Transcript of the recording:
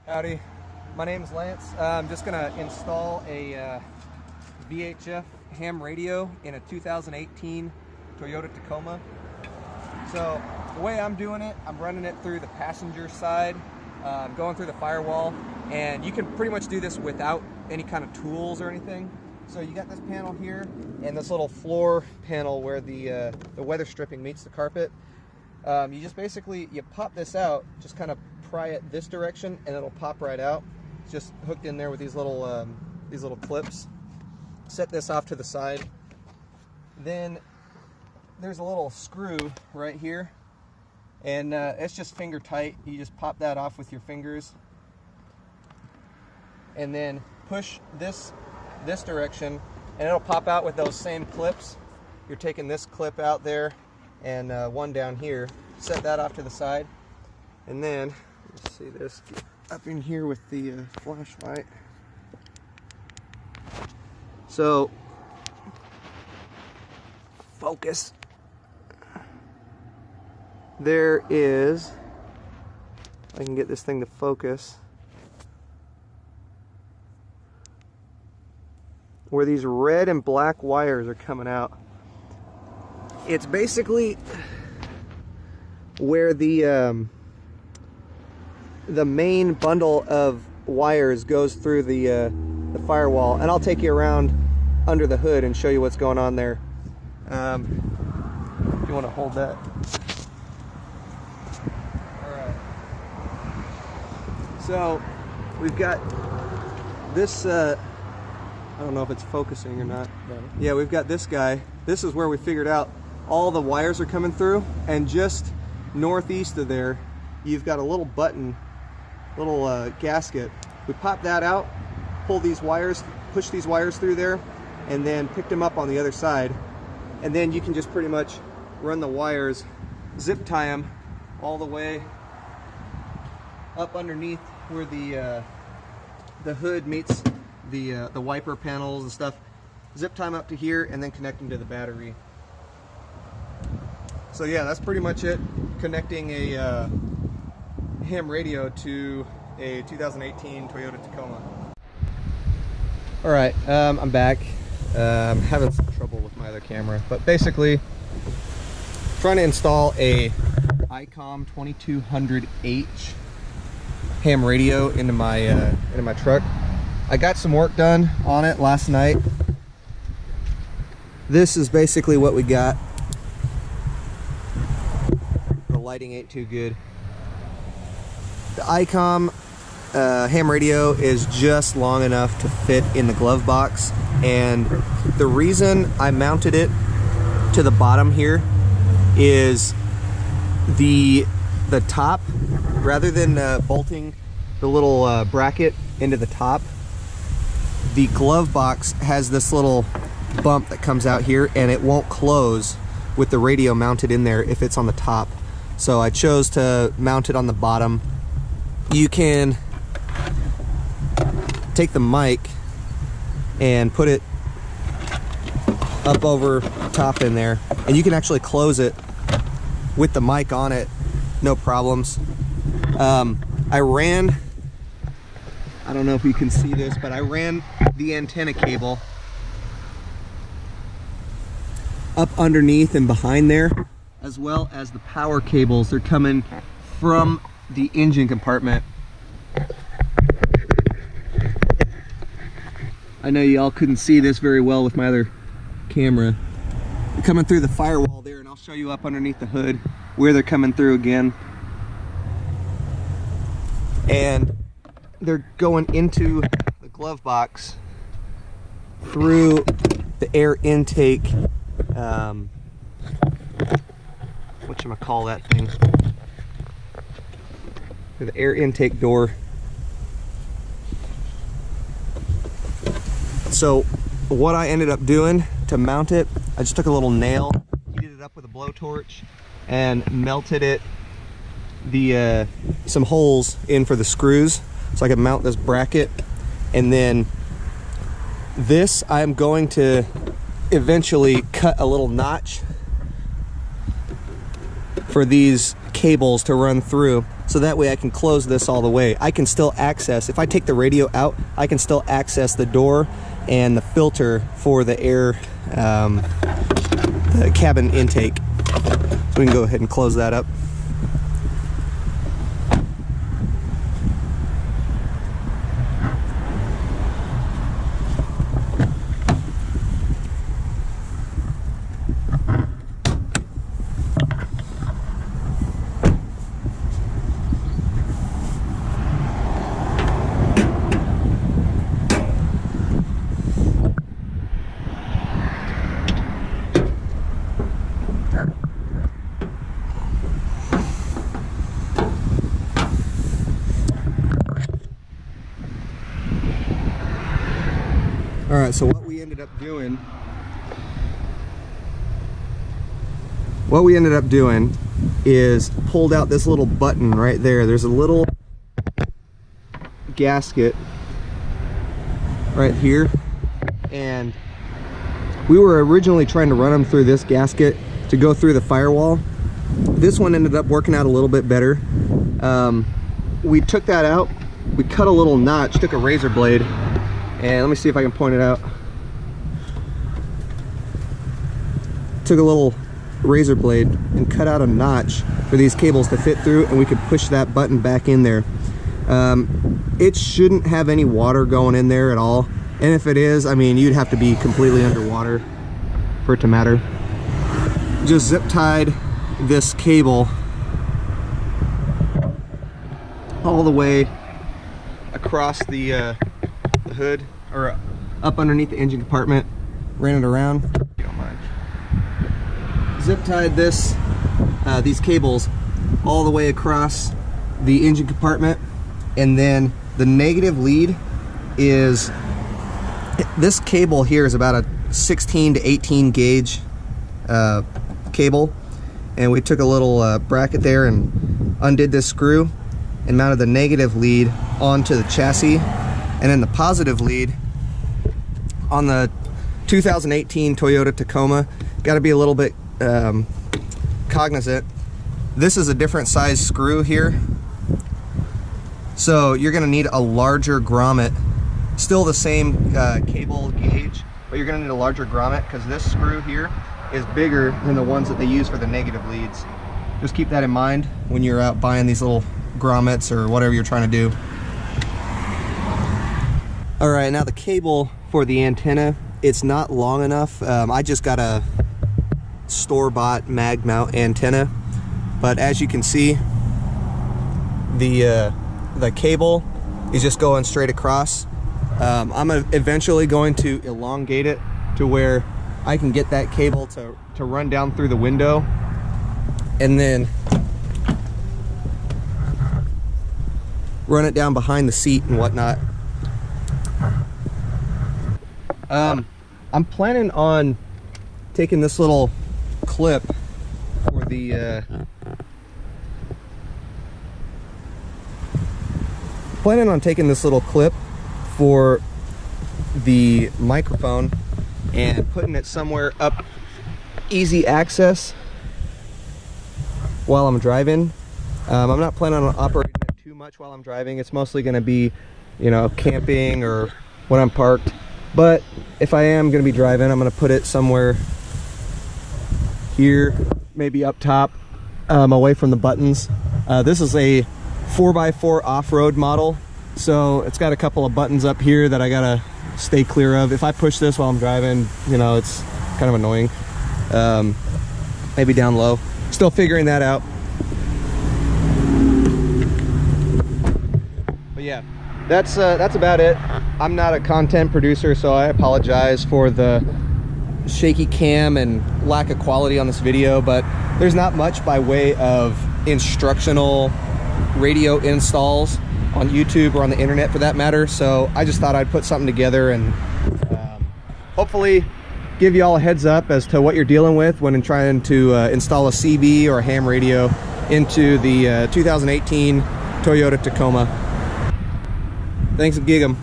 Howdy, my name is Lance. I'm just going to install a VHF ham radio in a 2018 Toyota Tacoma. So the way I'm doing it, I'm running it through the passenger side, going through the firewall, and you can pretty much do this without any kind of tools or anything. So you got this panel here and this little floor panel where the weather stripping meets the carpet. You just basically, you pop this out, just kind of pry it this direction and it'll pop right out. It's just hooked in there with these little clips. Set this off to the side. Then there's a little screw right here, and it's just finger tight. You just pop that off with your fingers and then push this direction and it'll pop out with those same clips. You're taking this clip out there and one down here. Set that off to the side, and then let's see this up in here with the flashlight. So focus. There is, I can get this thing to focus, where these red and black wires are coming out. It's basically where the main bundle of wires goes through the firewall, and I'll take you around under the hood and show you what's going on there. If you want to hold that. Alright. So we've got this, I don't know if it's focusing or not. Yeah, we've got this guy. This is where we figured out all the wires are coming through, and just northeast of there you've got a little button, little gasket. We pop that out, pull these wires, push these wires through there, and then pick them up on the other side, and then you can just pretty much run the wires, zip tie them all the way up underneath where the hood meets the wiper panels and stuff. Zip tie them up to here and then connect them to the battery. So yeah, that's pretty much it. Connecting a ham radio to a 2018 Toyota Tacoma. All right, I'm back. I'm having some trouble with my other camera, but basically trying to install a Icom 2200H ham radio into my truck. I got some work done on it last night. This is basically what we got. The lighting ain't too good. The Icom ham radio is just long enough to fit in the glove box, and the reason I mounted it to the bottom here is the top, rather than bolting the little bracket into the top, the glove box has this little bump that comes out here, and it won't close with the radio mounted in there if it's on the top. So I chose to mount it on the bottom. You can take the mic and put it up over top in there, and you can actually close it with the mic on it, no problems. I ran, I don't know if you can see this, but I ran the antenna cable up underneath and behind there, as well as the power cables. They're coming from the engine compartment. I know y'all couldn't see this very well with my other camera. They're coming through the firewall there, and I'll show you up underneath the hood where they're coming through again. And they're going into the glove box through the air intake, whatchamacall that thing, through the air intake door. So what I ended up doing to mount it, I just took a little nail, heated it up with a blowtorch, and melted it some holes in for the screws so I could mount this bracket. And then this, I'm going to eventually cut a little notch for these cables to run through. So so that way I can close this all the way. I can still access, if I take the radio out, I can still access the door and the filter for the air, the cabin intake. So we can go ahead and close that up. All right, so what we ended up doing is pulled out this little button right there. There's a little gasket right here, and we were originally trying to run them through this gasket to go through the firewall. This one ended up working out a little bit better. We took that out, we cut a little notch, took a razor blade, and let me see if I can point it out. Took a little razor blade and cut out a notch for these cables to fit through, and we could push that button back in there. It shouldn't have any water going in there at all, and if it is, I mean, you'd have to be completely underwater for it to matter. Just zip tied this cable all the way across the hood, or up underneath the engine compartment, ran it around. If you don't mind. Zip tied these cables all the way across the engine compartment, and then the negative lead is, this cable here is about a 16 to 18 gauge cable, and we took a little bracket there and undid this screw and mounted the negative lead onto the chassis, and then the positive lead on the 2018 Toyota Tacoma. Got to be a little bit cognizant. This is a different size screw here, so you're going to need a larger grommet. Still the same cable gauge, but you're going to need a larger grommet because this screw here is bigger than the ones that they use for the negative leads. Just keep that in mind when you're out buying these little grommets or whatever you're trying to do. All right, now the cable for the antenna, it's not long enough. I just got a store-bought mag mount antenna, but as you can see, the cable is just going straight across. I'm eventually going to elongate it to where I can get that cable to run down through the window, and then run it down behind the seat and whatnot. I'm planning on taking this little clip for the microphone and putting it somewhere up easy access while I'm driving. I'm not planning on operating it too much while I'm driving. It's mostly going to be, you know, camping or when I'm parked. But if I am going to be driving, I'm going to put it somewhere here, maybe up top, away from the buttons. This is a 4x4 off-road model, so it's got a couple of buttons up here that I gotta stay clear of. If I push this while I'm driving, you know, it's kind of annoying. Maybe down low. Still figuring that out. But yeah, that's about it. I'm not a content producer, so I apologize for the shaky cam and lack of quality on this video, but there's not much by way of instructional radio installs on YouTube or on the internet for that matter, so I just thought I'd put something together and hopefully give you all a heads up as to what you're dealing with when trying to install a CB or a ham radio into the 2018 Toyota Tacoma. Thanks, Gigam.